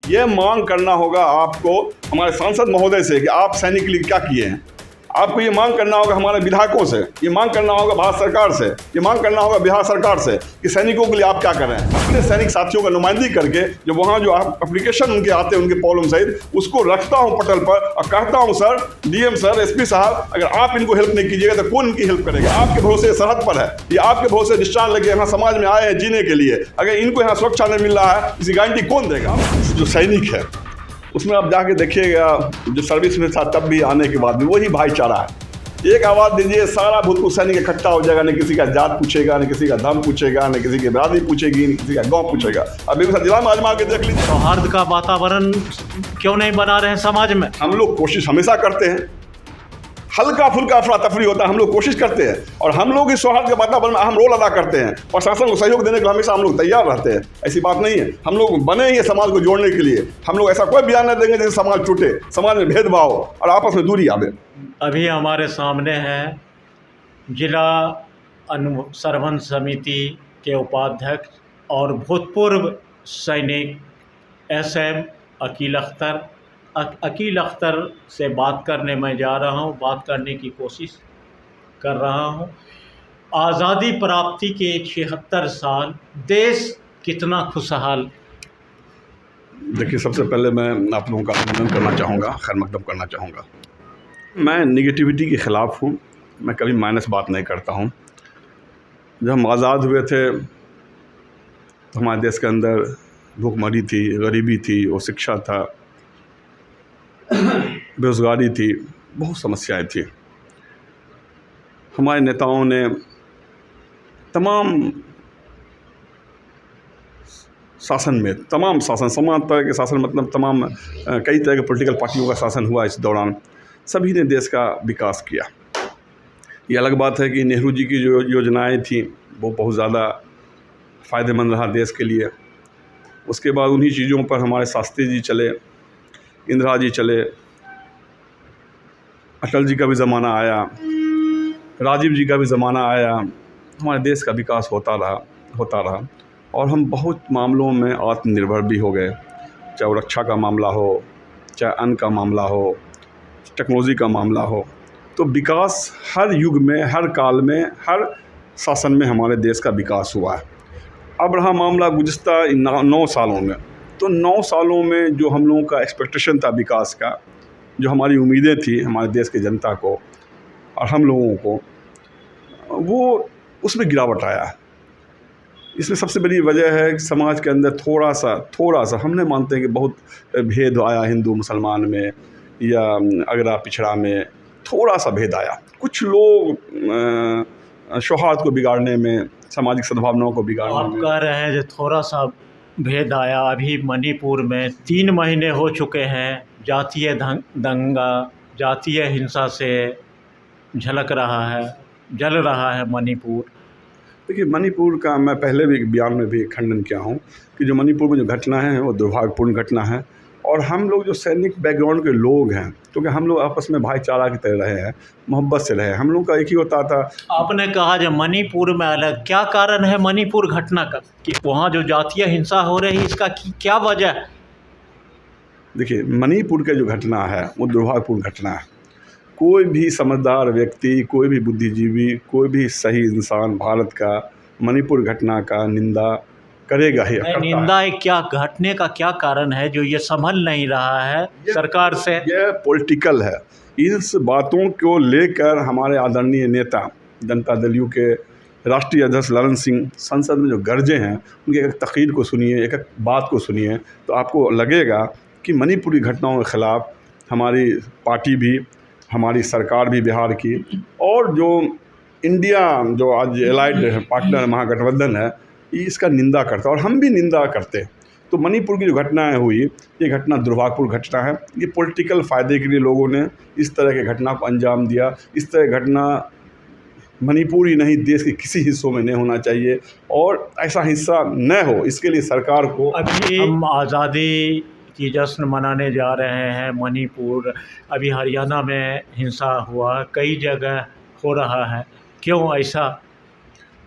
ये मांग करना होगा आपको हमारे सांसद महोदय से कि आप सैनिक के लिए क्या किए हैं। आपको ये मांग करना होगा हमारे विधायकों से, ये मांग करना होगा भारत सरकार से, ये मांग करना होगा बिहार सरकार से कि सैनिकों के लिए आप क्या कर रहे हैं। अपने सैनिक साथियों का नुमाइंदगी करके जो वहाँ जो एप्लीकेशन उनके आते हैं उनके प्रॉब्लम सहित, उसको रखता हूँ पटल पर और कहता हूँ सर, डीएम सर, एसपी साहब, अगर आप इनको हेल्प नहीं कीजिएगा तो कौन इनकी हेल्प करेगा। आपके भरोसे सरहद पर है, ये आपके भरोसे डिस्चार्ज लेके यहाँ समाज में आए हैं जीने के लिए, अगर इनको यहाँ सुरक्षा नहीं मिल रहा है इसकी गारंटी कौन देगा। जो सैनिक है उसमें आप जाके देखिएगा, जो सर्विस में था तब भी आने के बाद भी वही भाईचारा है। एक आवाज़ दीजिए, सारा भूतपूर्व सैनिक इकट्ठा हो जाएगा, न किसी का जात पूछेगा, न किसी का धर्म पूछेगा, न किसी की बिरादरी पूछेगी, न किसी का गांव पूछेगा। अब बेगूसराय जिला में आजमा के देख लीजिए। सौहार्द का वातावरण क्यों नहीं बना रहे हैं समाज में? हम लोग कोशिश हमेशा करते हैं, हल्का फुल्का अफरा तफरी होता है, हम लोग कोशिश करते हैं और हम लोग इस सौहार्द के वातावरण में अहम रोल अदा करते हैं और शासन को सहयोग देने के लिए हमेशा हम लोग तैयार रहते हैं। ऐसी बात नहीं है, हम लोग बने ही हैं समाज को जोड़ने के लिए। हम लोग ऐसा कोई बयान नहीं देंगे जिससे समाज टूटे, समाज में भेदभाव और आपस में दूरी आवे। अभी हमारे सामने है जिला सरपंच समिति के उपाध्यक्ष और भूतपूर्व सैनिक एसएम अकील अख्तर। अकील अख्तर से बात करने मैं जा रहा हूं, बात करने की कोशिश कर रहा हूं। आज़ादी प्राप्ति के 76 साल, देश कितना खुशहाल। देखिए, सबसे पहले मैं आप लोगों का अभिनंदन करना चाहूँगा, खैर मकदम करना चाहूँगा। मैं निगेटिविटी के ख़िलाफ़ हूँ, मैं कभी माइनस बात नहीं करता हूँ। जब हम आज़ाद हुए थे तो हमारे देश के अंदर भूखमरी थी, गरीबी थी, और शिक्षा था, बेरोज़गारी थी, बहुत समस्याएं थी। हमारे नेताओं ने तमाम शासन में, तमाम शासन, समान तरह के शासन, मतलब तमाम कई तरह के पॉलिटिकल पार्टियों का शासन हुआ इस दौरान, सभी ने देश का विकास किया। ये अलग बात है कि नेहरू जी की जो योजनाएं थी वो बहुत ज़्यादा फ़ायदेमंद रहा देश के लिए। उसके बाद उन्हीं चीज़ों पर हमारे शास्त्री जी चले, इंदिरा जी चले, अटल जी का भी ज़माना आया, राजीव जी का भी ज़माना आया। हमारे देश का विकास होता रहा और हम बहुत मामलों में आत्मनिर्भर भी हो गए, चाहे वो रक्षा का मामला हो, चाहे अन्न का मामला हो, टेक्नोलॉजी का मामला हो। तो विकास हर युग में, हर काल में, हर शासन में हमारे देश का विकास हुआ है। अब रहा मामला गुज़िश्ता 9 सालों में, तो 9 सालों में जो हम लोगों का एक्सपेक्टेशन था विकास का, जो हमारी उम्मीदें थी हमारे देश की जनता को और हम लोगों को, वो उसमें गिरावट आया है। इसमें सबसे बड़ी वजह है कि समाज के अंदर थोड़ा सा हम नहीं मानते हैं कि बहुत भेद आया हिंदू मुसलमान में या अगड़ा पिछड़ा में, थोड़ा सा भेद आया। कुछ लोग सौहार्द को बिगाड़ने में, सामाजिक सद्भावनाओं को बिगाड़ने में। आप कह रहे हैं जो थोड़ा सा भेद आया। अभी मणिपुर में 3 महीने हो चुके हैं, जातीय दंगा, जातीय हिंसा से झलक रहा है, जल रहा है मणिपुर। देखिए, मणिपुर का मैं पहले भी बयान में भी खंडन किया हूँ कि जो मणिपुर में जो घटना है वो दुर्भाग्यपूर्ण घटना है। और हम लोग जो सैनिक बैकग्राउंड के लोग हैं, क्योंकि हम लोग आपस में भाईचारा की तरह रहे हैं, मोहब्बत से रहे। हम लोग का एक ही होता था। आपने कहा जो मणिपुर में अलग, क्या कारण है मणिपुर घटना का कि वहाँ जो जातीय हिंसा हो रही, इसका क्या वजह है? देखिए, मणिपुर के जो घटना है वो दुर्भाग्यपूर्ण घटना है। कोई भी समझदार व्यक्ति, कोई भी बुद्धिजीवी, कोई भी सही इंसान भारत का मणिपुर घटना का निंदा करेगा ही। निंदा है, क्या घटने का क्या कारण है जो ये संभल नहीं रहा है सरकार से? यह पॉलिटिकल है। इस बातों को लेकर हमारे आदरणीय नेता जनता दल यू के राष्ट्रीय अध्यक्ष ललन सिंह संसद में जो गरजे हैं, उनके एक तक़रीर को सुनिए, एक बात को सुनिए, तो आपको लगेगा कि मणिपुरी घटनाओं के ख़िलाफ़ हमारी पार्टी भी, हमारी सरकार भी बिहार की, और जो इंडिया जो आज एलाइड पार्टनर महागठबंधन है, इसका निंदा करता है और हम भी निंदा करते हैं। तो मणिपुर की जो घटनाएं हुई, ये घटना दुर्भाग्यपूर्ण घटना है। ये पॉलिटिकल फ़ायदे के लिए लोगों ने इस तरह के घटना को अंजाम दिया। इस तरह घटना मणिपुर ही नहीं, देश के किसी हिस्सों में नहीं होना चाहिए और ऐसा हिस्सा न हो, इसके लिए सरकार को। अभी हम आज़ादी की जश्न मनाने जा रहे हैं मणिपुर, अभी हरियाणा में हिंसा हुआ, कई जगह हो रहा है, क्यों ऐसा?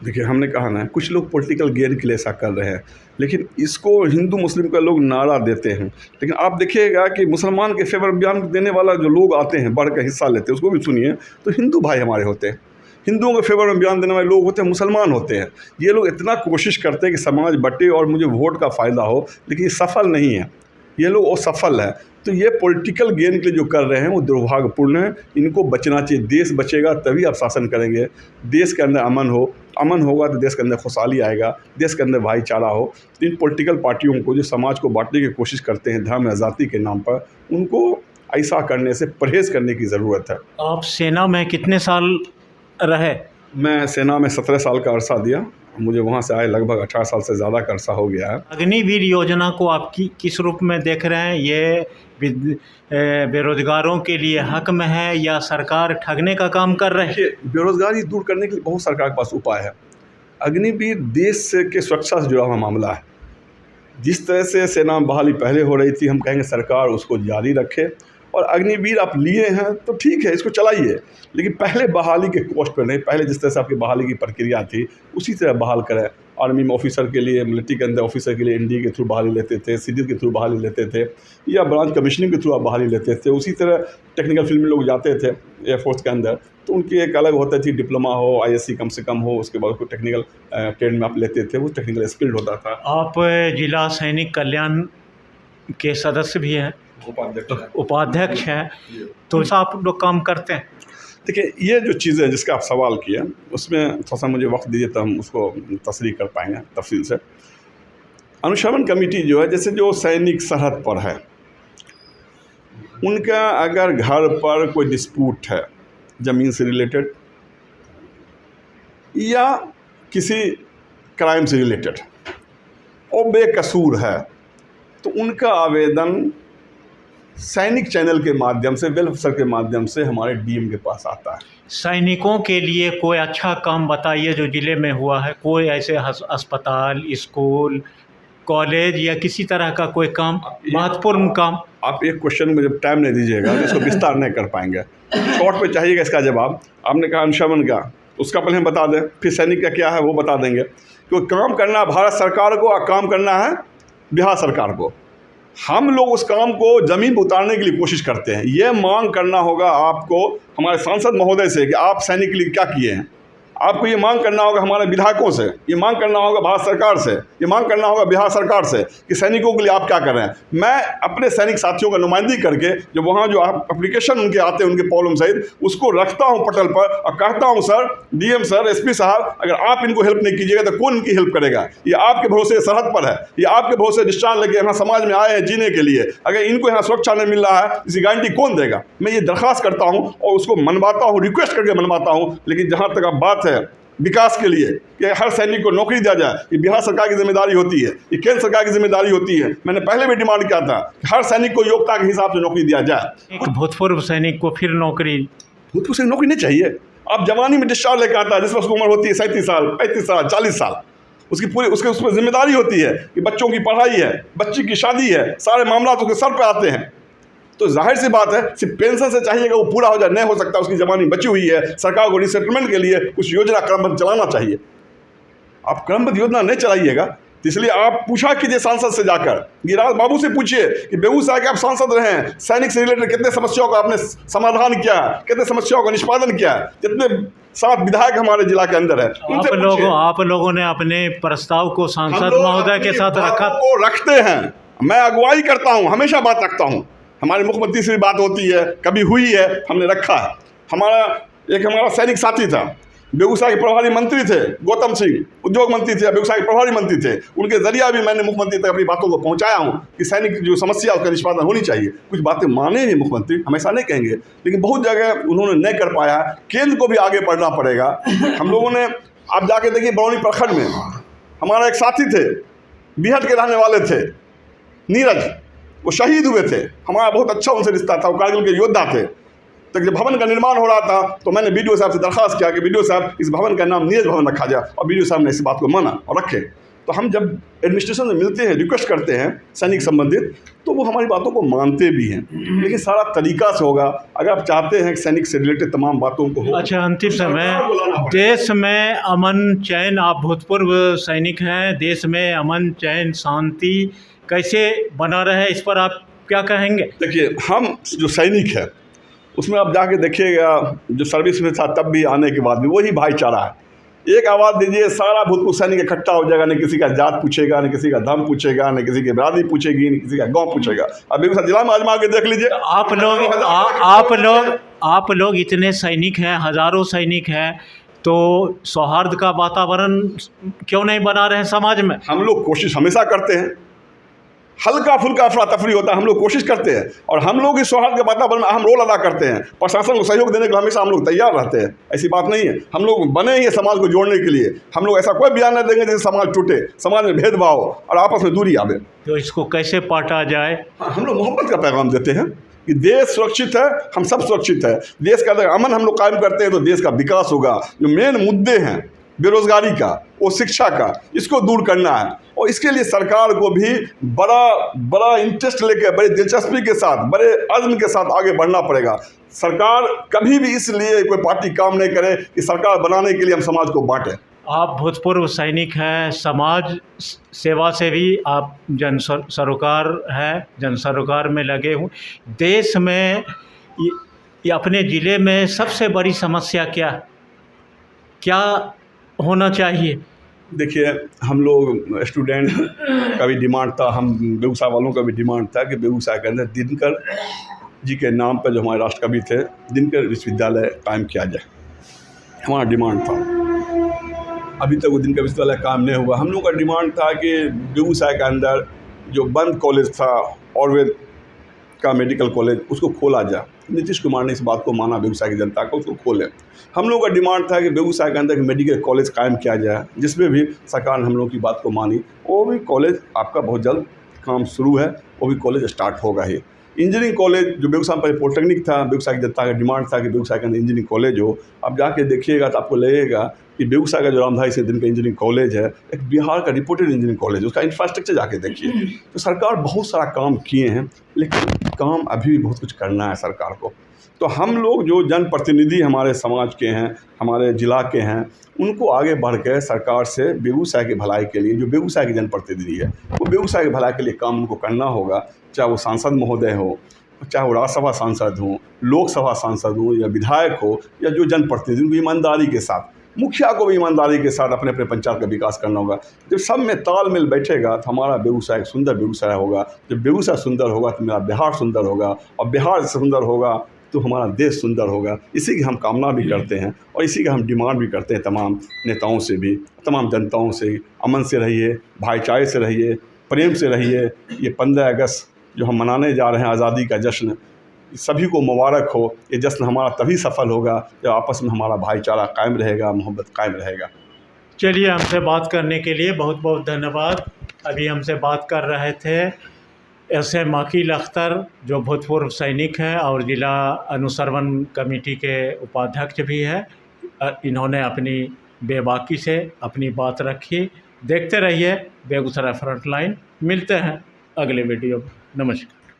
देखिए, हमने कहा ना, कुछ लोग पॉलिटिकल गेन के लिए ऐसा कर रहे हैं, लेकिन इसको हिंदू मुस्लिम का लोग नारा देते हैं। लेकिन आप देखिएगा कि मुसलमान के फेवर बयान देने वाला जो लोग आते हैं, बढ़ कर हिस्सा लेते हैं, उसको भी सुनिए, तो हिंदू भाई हमारे होते हैं। हिंदुओं के फेवर में बयान देने वाले लोग होते हैं, मुसलमान होते हैं। ये लोग इतना कोशिश करते हैं कि समाज बटे और मुझे वोट का फ़ायदा हो, लेकिन ये सफल नहीं है। ये लोग असफल है। तो ये पॉलिटिकल गेन के लिए जो कर रहे हैं वो दुर्भाग्यपूर्ण है। इनको बचना चाहिए। देश बचेगा तभी आप शासन करेंगे। देश के अंदर अमन होगा तो देश के अंदर खुशहाली आएगा, देश के अंदर भाईचारा हो। तो इन पॉलिटिकल पार्टियों को जो समाज को बांटने की कोशिश करते हैं धर्म या जाति के नाम पर, उनको ऐसा करने से परहेज़ करने की ज़रूरत है। आप सेना में कितने साल रहे? मैं सेना में 17 साल का अरसा दिया। मुझे वहाँ से आए लगभग 18 साल से ज़्यादा का अरसा हो गया है। अग्निवीर योजना को आप किस रूप में देख रहे हैं? ये बेरोजगारों के लिए हक में है या सरकार ठगने का काम कर रही है? बेरोजगारी दूर करने के लिए बहुत सरकार के पास उपाय है। अग्निवीर देश के सुरक्षा से जुड़ा हुआ मामला है। जिस तरह से सेना में बहाली पहले हो रही थी, हम कहेंगे सरकार उसको जारी रखे। और अग्निवीर आप लिए हैं तो ठीक है, इसको चलाइए, लेकिन पहले बहाली के कॉस्ट पर नहीं। पहले जिस तरह से आपकी बहाली की प्रक्रिया थी उसी तरह बहाल करें। आर्मी में ऑफिसर के लिए, मिलिट्री के अंदर ऑफिसर के लिए एनडीए के थ्रू बहाली लेते थे, सीडीएस के थ्रू बहाली लेते थे, या ब्रांच कमिश्निंग के थ्रू आप बहाली लेते थे। उसी तरह टेक्निकल फील्ड में लोग जाते थे एयरफोर्स के अंदर, तो उनकी एक अलग होता थी, डिप्लोमा हो, आईएससी कम से कम हो, उसके बाद उसको टेक्निकल ट्रेड में आप लेते थे, वो टेक्निकल स्किल्ड होता था। आप जिला सैनिक कल्याण के सदस्य भी हैं, उपाध्यक्ष हैं, तो आप लोग काम करते हैं? देखिए, ये जो चीज़ें हैं जिसका आप सवाल किए, उसमें थोड़ा सा मुझे वक्त दीजिए तो हम उसको तसरीह कर पाएंगे तफसील से। अनुश्रवण कमेटी जो है, जैसे जो सैनिक सरहद पर है, उनका अगर घर पर कोई डिस्प्यूट है ज़मीन से रिलेटेड या किसी क्राइम से रिलेटेड और बेकसूर है, तो उनका आवेदन सैनिक चैनल के माध्यम से, वेल्फ ऑफिसर के माध्यम से हमारे डीएम के पास आता है। सैनिकों के लिए कोई अच्छा काम बताइए जो ज़िले में हुआ है। कोई ऐसे अस्पताल, स्कूल, कॉलेज या किसी तरह का कोई काम, महत्वपूर्ण काम। आप एक क्वेश्चन में जब टाइम नहीं दीजिएगा तो इसको विस्तार नहीं कर पाएंगे। शॉर्ट पे चाहिएगा इसका जवाब। आपने कहा अनुश्रवण का, उसका पहले हम बता दें, फिर सैनिक का क्या है वो बता देंगे। क्योंकि काम करना भारत सरकार को और काम करना है बिहार सरकार को। हम लोग उस काम को ज़मीन पर उतारने के लिए कोशिश करते हैं। ये मांग करना होगा आपको हमारे सांसद महोदय से कि आप सैनिक के लिए क्या किए हैं। आपको ये मांग करना होगा हमारे विधायकों से, ये मांग करना होगा भारत सरकार से, ये मांग करना होगा बिहार सरकार से कि सैनिकों के लिए आप क्या कर रहे हैं। मैं अपने सैनिक साथियों का नुमाइंदगी करके जो वहाँ जो एप्लीकेशन उनके आते हैं उनके प्रॉब्लम सहित, उसको रखता हूँ पटल पर और कहता हूँ सर, डीएम सर, एसपी साहब, अगर आप इनको हेल्प नहीं कीजिएगा तो कौन इनकी हेल्प करेगा। ये आपके भरोसे सरहद पर है, ये आपके भरोसे डिस्चार्ज लेके यहाँ समाज में आए हैं जीने के लिए। अगर इनको यहाँ सुरक्षा नहीं मिल रहा है, इसकी गारंटी कौन देगा। मैं ये दरख्वास्त करता हूँ और उसको मनवाता हूँ, रिक्वेस्ट करके मनवाता हूँ। लेकिन जहाँ तक अब बात है विकास के लिए कि हर सैनिक को नौकरी दिया जाए, ये बिहार सरकार की जिम्मेदारी होती है, ये केंद्र सरकार की जिम्मेदारी होती है। मैंने पहले भी डिमांड किया था कि हर सैनिक को योग्यता के हिसाब से नौकरी दिया जाए। एक भूतपूर्व सैनिक को फिर नौकरी, भूतपूर्व सैनिक नौकरी नहीं चाहिए। आप जवानी में डिस्चार्ज लेकर आता है जिसमें उसकी उम्र होती है 37 साल, 35 साल, 40 साल, उसकी पूरी उसके उस पर जिम्मेदारी होती है कि बच्चों की पढ़ाई है, बच्ची की शादी है, सारे मामला उसके सर पर आते हैं। तो जाहिर सी बात है, सिर्फ पेंशन से चाहिएगा वो पूरा हो जाए, नहीं हो सकता। उसकी जवानी बची हुई है, सरकार को रिसेटलमेंट के लिए कुछ योजना क्रमबद्ध चलाना चाहिए। आप क्रमबद्ध योजना नहीं चलाइएगा, तो इसलिए आप पूछा कीजिए सांसद से जाकर, गिरिराज बाबू से पूछिए कि बेगूसराय के आप सांसद रहे हैं, सैनिक से रिलेटेड कितने समस्याओं का आपने समाधान किया, कितने समस्याओं का निष्पादन किया। जितने 7 विधायक हमारे जिला के अंदर है, आप लोगों ने अपने प्रस्ताव को सांसद महोदय के साथ रखा? रखते हैं, मैं अगुवाई करता हूँ, हमेशा बात रखता हूँ। हमारे मुख्यमंत्री से भी बात होती है, कभी हुई है, हमने रखा है। हमारा सैनिक साथी था, बेगूसराय के प्रभारी मंत्री थे गौतम सिंह, उद्योग मंत्री थे, बेगूसराय के प्रभारी मंत्री थे। उनके जरिया भी मैंने मुख्यमंत्री तक अपनी बातों को पहुंचाया हूं कि सैनिक जो समस्या उसका निष्पादन होनी चाहिए। कुछ बातें माने नहीं मुख्यमंत्री, हमेशा नहीं कहेंगे, लेकिन बहुत जगह उन्होंने नहीं कर पाया। केंद्र को भी आगे बढ़ना पड़ेगा। हम लोगों ने, आप जाके देखिए बरौनी प्रखंड में हमारा एक साथी थे, बिहट के रहने वाले थे, नीरज, वो शहीद हुए थे। हमारा बहुत अच्छा उनसे रिश्ता था, वो कारगिल के योद्धा थे। तो जब भवन का निर्माण हो रहा था तो मैंने बीडीओ साहब से दरख्वास्त किया कि बीडीओ साहब, इस भवन का नाम नीरज भवन रखा जाए, और बीडीओ साहब ने इस बात को माना और रखे। तो हम जब एडमिनिस्ट्रेशन से मिलते हैं, रिक्वेस्ट करते हैं सैनिक संबंधित, तो वो हमारी बातों को मानते भी हैं, लेकिन सारा तरीका से होगा। अगर आप चाहते हैं कि सैनिक से रिलेटेड तमाम बातों को हो, अच्छा, अंतिम समय, देश में अमन चैन, आप भूतपूर्व सैनिक हैं, देश में अमन चैन शांति कैसे बना रहे, इस पर आप क्या कहेंगे? देखिए, हम जो सैनिक है उसमें आप जाके देखिएगा, जो सर्विस में था तब भी आने के बाद भी वही भाईचारा है। एक आवाज़ दीजिए, सारा भूतपूर्व सैनिक इकट्ठा हो जाएगा, न किसी का जात पूछेगा, न किसी का धर्म पूछेगा, न किसी की बिरादरी पूछेगी, न किसी का गांव पूछेगा। अब बेगूसराय जिला में आजमा के देख लीजिए। आप लोग इतने सैनिक हैं, हज़ारों सैनिक हैं, तो सौहार्द का वातावरण क्यों नहीं बना रहे समाज में? हम लोग कोशिश हमेशा करते हैं, हल्का फुल्का अफरा तफरी होता है, हम लोग कोशिश करते हैं, और हम लोग इस सौहार्द के वातावरण में अहम रोल अदा करते हैं। प्रशासन को सहयोग देने के लिए हमेशा हम लोग तैयार रहते हैं, ऐसी बात नहीं है। हम लोग बने ही हैं समाज को जोड़ने के लिए। हम लोग ऐसा कोई बयान नहीं देंगे जिससे समाज टूटे, समाज में भेदभाव और आपस में दूरी आवे। तो इसको कैसे पाटा जाए? हम लोग मोहब्बत का पैगाम देते हैं कि देश सुरक्षित है, हम सब सुरक्षित है। देश का अगर अमन हम लोग कायम करते हैं तो देश का विकास होगा। जो मेन मुद्दे हैं बेरोजगारी का और शिक्षा का, इसको दूर करना है, और इसके लिए सरकार को भी बड़ा इंटरेस्ट लेकर, बड़ी दिलचस्पी के साथ, बड़े अज़्म के साथ आगे बढ़ना पड़ेगा। सरकार कभी भी इसलिए कोई पार्टी काम नहीं करे कि सरकार बनाने के लिए हम समाज को बांटें। आप भूतपूर्व सैनिक हैं, समाज सेवा से भी आप जन सरोकार हैं, जन सरोकार में लगे हुए। देश में ये अपने ज़िले में सबसे बड़ी समस्या क्या होना चाहिए? देखिए, हम लोग स्टूडेंट का भी डिमांड था, हम बेगूसराय वालों का भी डिमांड था कि बेगूसराय के अंदर दिनकर जी के नाम पर जो हमारे राष्ट्रकवि थे, दिनकर विश्वविद्यालय कायम किया जाए, हमारा डिमांड था। अभी तक वो दिनकर विश्वविद्यालय कायम नहीं हुआ। हम लोग का डिमांड था कि बेगूसराय के अंदर जो बंद कॉलेज था आयुर्वेद का मेडिकल कॉलेज, उसको खोला जाए। नीतीश कुमार ने इस बात को माना, बेगूसराय की जनता को, उसको खोले। हम लोग का डिमांड था कि बेगूसराय के अंदर एक मेडिकल कॉलेज कायम किया जाए, जिसमें भी सरकार ने हम लोग की बात को मानी। वो भी कॉलेज आपका बहुत जल्द काम शुरू है, वो भी कॉलेज स्टार्ट होगा ही। इंजीनियरिंग कॉलेज जो बेगूसराय में पहले पॉलिटेक्निक था, बेगूसराय की जनता का डिमांड था कि बेगूसराय के अंदर इंजीनियरिंग कॉलेज हो। आप जाके देखिएगा तो आपको लगेगा कि बेगूसराय का जो रामधारी सिंह दिनकर इंजीनियरिंग कॉलेज है, एक बिहार का रिपोर्टेड इंजीनियरिंग कॉलेज है, उसका इंफ्रास्ट्रक्चर जाके देखिए। तो सरकार बहुत सारा काम किए हैं, लेकिन काम अभी भी बहुत कुछ करना है सरकार को। तो हम लोग जो जनप्रतिनिधि हमारे समाज के हैं, हमारे ज़िला के हैं, उनको आगे बढ़ के सरकार से बेगूसराय की भलाई के लिए, जो बेगूसराय के जनप्रतिनिधि है, वो बेगूसराय की भलाई के लिए काम उनको करना होगा। चाहे वो सांसद महोदय हो, चाहे वो राज्यसभा सांसद हों, लोकसभा सांसद हों, या विधायक हो, या जो जनप्रतिनिधि, उनको ईमानदारी के साथ, मुखिया को भी ईमानदारी के साथ अपने अपने पंचायत का विकास करना होगा। जब सब में तालमेल बैठेगा तो हमारा बेगूसराय एक सुंदर बेगूसराय होगा। जब बेगूसराय सुंदर होगा तो मेरा बिहार सुंदर होगा, और बिहार सुंदर होगा तो हमारा देश सुंदर होगा। इसी की हम कामना भी करते हैं, और इसी का हम डिमांड भी करते हैं तमाम नेताओं से भी, तमाम जनताओं से। अमन से रहिए, भाईचारे से रहिए, प्रेम से रहिए। ये 15 अगस्त जो हम मनाने जा रहे हैं, आज़ादी का जश्न, सभी को मुबारक हो। ये जश्न हमारा तभी सफल होगा जब आपस में हमारा भाईचारा कायम रहेगा, मोहब्बत कायम रहेगा। चलिए, हमसे बात करने के लिए बहुत बहुत धन्यवाद। अभी हमसे बात कर रहे थे SM अकील अख्तर, जो भूतपूर्व सैनिक हैं और जिला अनुसरवन कमेटी के उपाध्यक्ष भी हैं। इन्होंने अपनी बेबाकी से अपनी बात रखी। देखते रहिए बेगूसराय फ्रंटलाइन। मिलते हैं अगले वीडियो में। नमस्कार।